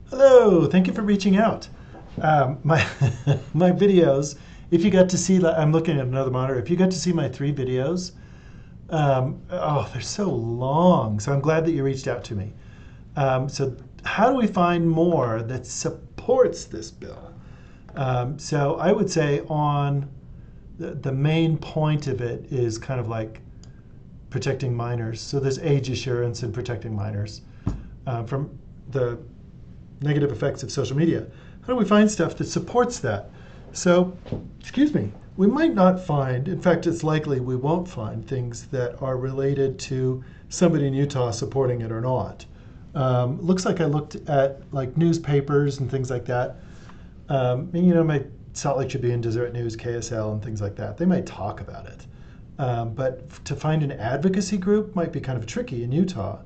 Hello, thank you for reaching out. My my videos, if you got to see, I'm looking at another monitor. If you got to see my 3 videos, oh, they're so long. So I'm glad that you reached out to me. So how do we find more that supports this bill? So I would say on the main point of it is kind of like protecting minors. So there's age assurance and protecting minors from the negative effects of social media. How do we find stuff that supports that? So, excuse me, we might not find, in fact, it's likely we won't find things that are related to somebody in Utah supporting it or not. Looks like I looked at like newspapers and things like that. And, my Salt Lake Tribune, Deseret News, KSL, and things like that. They might talk about it. But to find an advocacy group might be kind of tricky in Utah.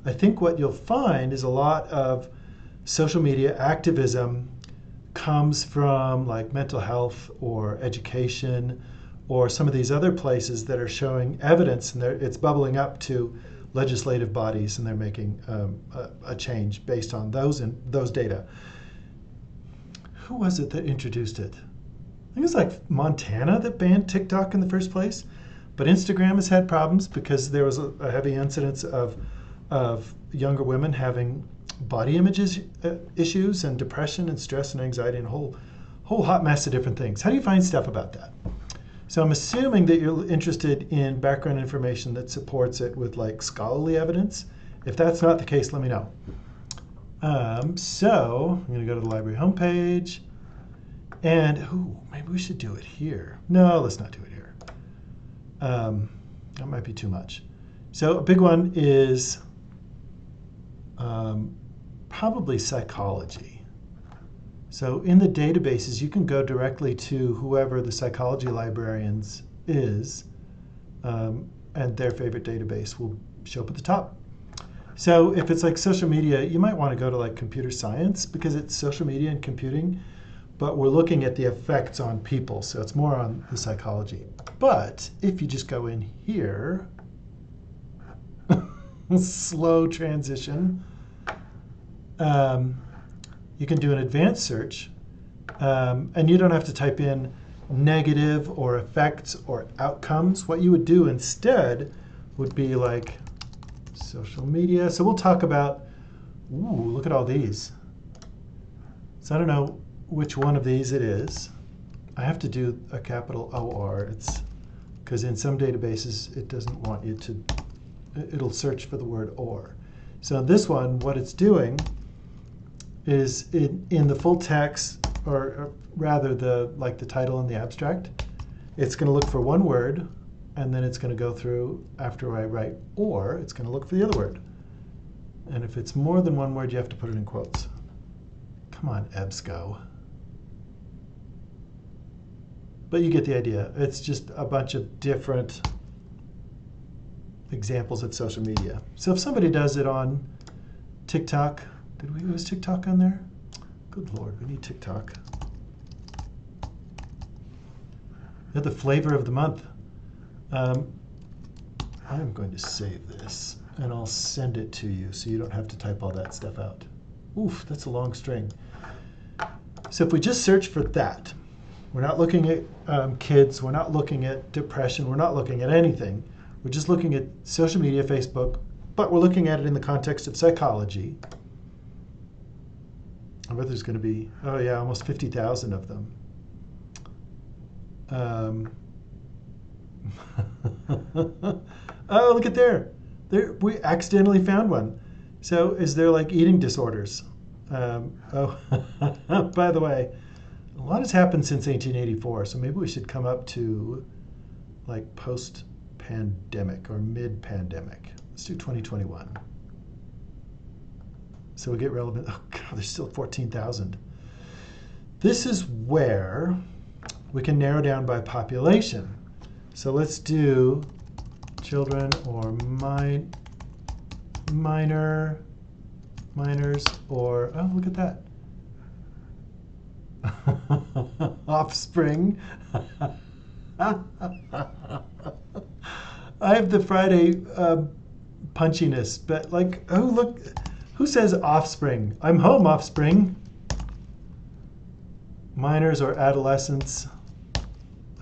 I think what you'll find is a lot of social media activism comes from like mental health or education or some of these other places that are showing evidence, and it's bubbling up to legislative bodies, and they're making a change based on those data. Who was it that introduced it? I think it's like Montana that banned TikTok in the first place, but Instagram has had problems because there was a heavy incidence of younger women having body images issues and depression and stress and anxiety and a whole hot mess of different things. How do you find stuff about that? So I'm assuming that you're interested in background information that supports it with like scholarly evidence. If that's not the case, let me know. So I'm going to go to the library homepage, and maybe we should do it here. No, let's not do it here. That might be too much. So a big one is probably psychology. So in the databases, you can go directly to whoever the psychology librarians is, and their favorite database will show up at the top. So if it's like social media, you might want to go to like computer science because it's social media and computing, but we're looking at the effects on people, so it's more on the psychology. But if you just go in here, slow transition, you can do an advanced search, and you don't have to type in negative or effects or outcomes. What you would do instead would be like social media. So we'll talk about, look at all these. So I don't know which one of these it is. I have to do a capital OR. It's because in some databases it doesn't want you to, it'll search for the word or. So this one, what it's doing is in the full text, or rather the title and the abstract, it's going to look for one word, and then it's going to go through after I write or, it's going to look for the other word. And if it's more than one word, you have to put it in quotes. Come on, EBSCO. But you get the idea. It's just a bunch of different examples of social media. So if somebody does it on TikTok, was TikTok on there? Good Lord, we need TikTok. The flavor of the month. I'm going to save this and I'll send it to you so you don't have to type all that stuff out. Oof, that's a long string. So if we just search for that, we're not looking at kids, we're not looking at depression, we're not looking at anything. We're just looking at social media, Facebook, but we're looking at it in the context of psychology. I bet there's going to be, oh yeah, almost 50,000 of them. Oh, look at there. We accidentally found one. So is there like eating disorders? Oh, by the way, a lot has happened since 1884, so maybe we should come up to like post-pandemic or mid-pandemic. Let's do 2021. So we get relevant. Oh God, there's still 14,000. This is where we can narrow down by population. So let's do children or minors, or, oh, look at that. Offspring. I have the Friday punchiness, but like, oh, look, Who says offspring? I'm home, offspring. Minors or adolescents.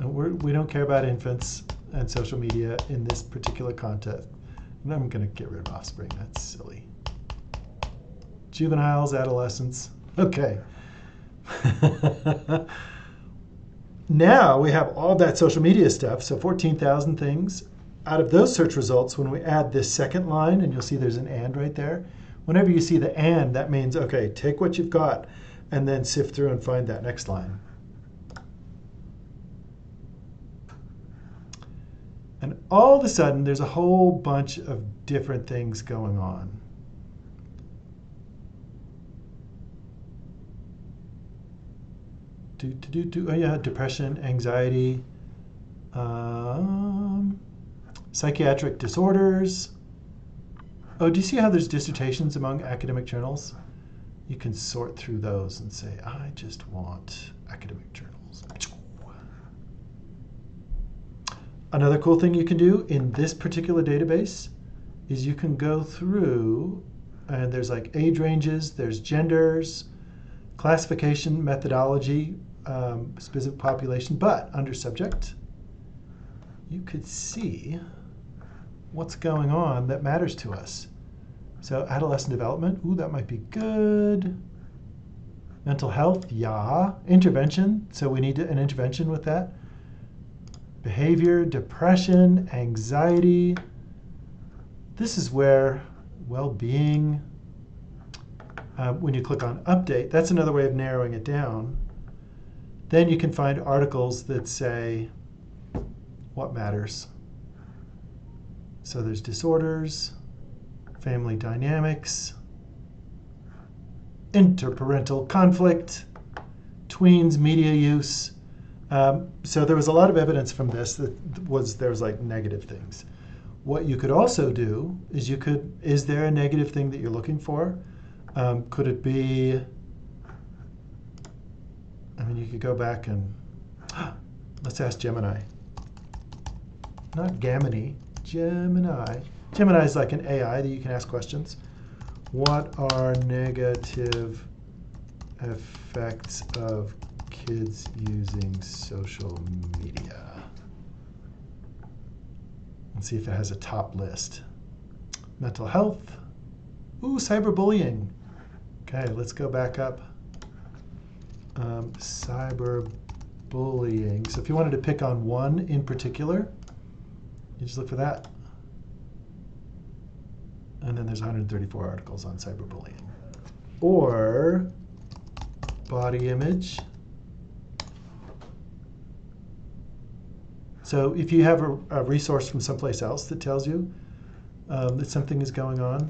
We don't care about infants and social media in this particular context. And I'm going to get rid of offspring. That's silly. Juveniles, adolescents. Okay. Now we have all that social media stuff, so 14,000 things. Out of those search results, when we add this second line, and you'll see there's an and right there, whenever you see the and, that means, okay, take what you've got and then sift through and find that next line. And all of a sudden, there's a whole bunch of different things going on. Oh yeah, depression, anxiety, psychiatric disorders. Oh, do you see how there's dissertations among academic journals? You can sort through those and say, I just want academic journals. Another cool thing you can do in this particular database is you can go through, and there's like age ranges, there's genders, classification, methodology, specific population, but under subject, you could see what's going on that matters to us. So adolescent development, ooh, that might be good. Mental health, yeah. Intervention, so we need an intervention with that. Behavior, depression, anxiety. This is where well-being, when you click on update, that's another way of narrowing it down. Then you can find articles that say what matters. So there's disorders, family dynamics, interparental conflict, tweens, media use. So there was a lot of evidence from this that there was like negative things. What you could also do is is there a negative thing that you're looking for? Could it be, I mean, you could go back and, let's ask Gemini. Not Gamini, Gemini. Gemini is like an AI that you can ask questions. What are negative effects of kids using social media? Let's see if it has a top list. Mental health. Ooh, cyberbullying. Okay, let's go back up. Cyberbullying. So if you wanted to pick on one in particular, you just look for that. And then there's 134 articles on cyberbullying. Or body image. So if you have a resource from someplace else that tells you that something is going on,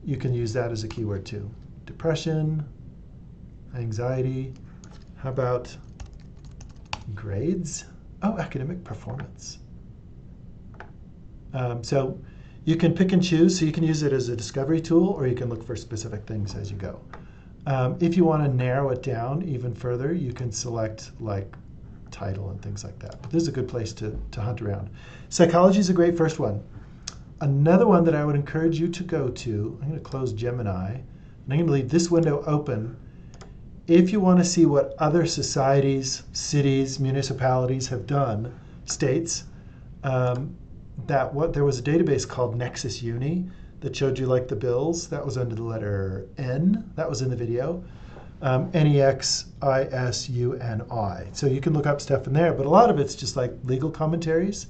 you can use that as a keyword too. Depression, anxiety. How about grades? Oh, academic performance. So you can pick and choose. So you can use it as a discovery tool, or you can look for specific things as you go. If you want to narrow it down even further, you can select like title and things like that. But this is a good place to hunt around. Psychology is a great first one. Another one that I would encourage you to go to, I'm going to close Gemini, and I'm going to leave this window open. If you want to see what other societies, cities, municipalities have done, states, there was a database called Nexus Uni that showed you like the bills. That was under the letter N. That was in the video. N-E-X-I-S-U-N-I. So you can look up stuff in there, but a lot of it's just like legal commentaries.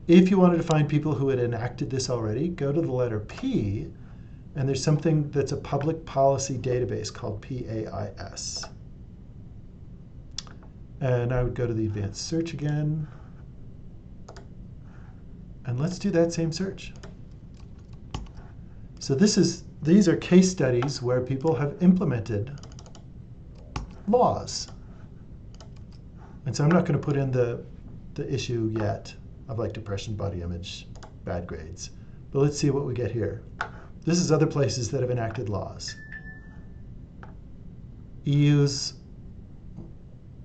If you wanted to find people who had enacted this already, go to the letter P, and there's something that's a public policy database called PAIS. And I would go to the advanced search again. And let's do that same search. So these are case studies where people have implemented laws. And so I'm not going to put in the issue yet of like depression, body image, bad grades. But let's see what we get here. This is other places that have enacted laws. EU's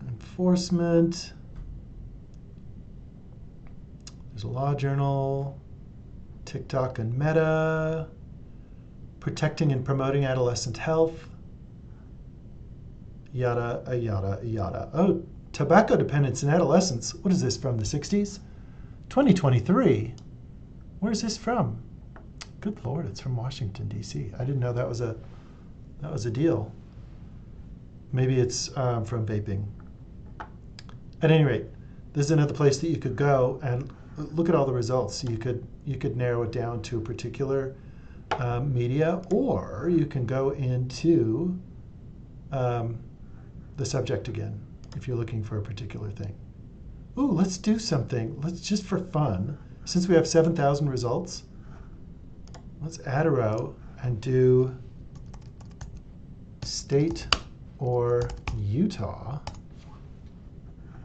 enforcement. There's a law journal, TikTok and Meta. protecting and promoting adolescent health, yada, yada, yada. Oh, tobacco dependence in adolescence. What is this, from the 60s? 2023. Where's this from? Good Lord, it's from Washington, D.C. I didn't know that was a deal. Maybe it's from vaping. At any rate, this is another place that you could go and look at all the results. You could narrow it down to a particular media, or you can go into the subject again if you're looking for a particular thing. Ooh, let's do something. Let's just for fun, since we have 7,000 results, let's add a row and do state or Utah.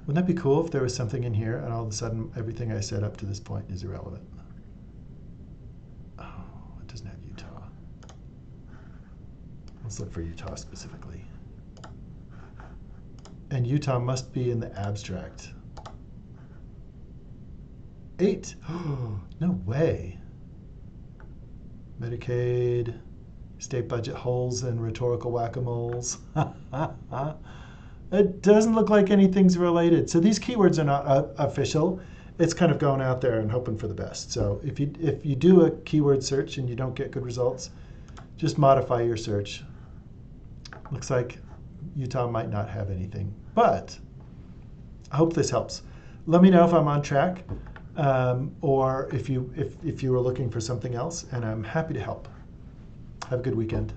Wouldn't that be cool if there was something in here and all of a sudden everything I said up to this point is irrelevant? Oh, it doesn't have Utah. Let's look for Utah specifically. And Utah must be in the abstract. 8. Oh, no way. Medicaid, state budget holes, and rhetorical whack-a-moles. It doesn't look like anything's related. So these keywords are not official. It's kind of going out there and hoping for the best. So if you do a keyword search and you don't get good results, just modify your search. Looks like Utah might not have anything, but I hope this helps. Let me know if I'm on track, or if you were looking for something else, and I'm happy to help. Have a good weekend.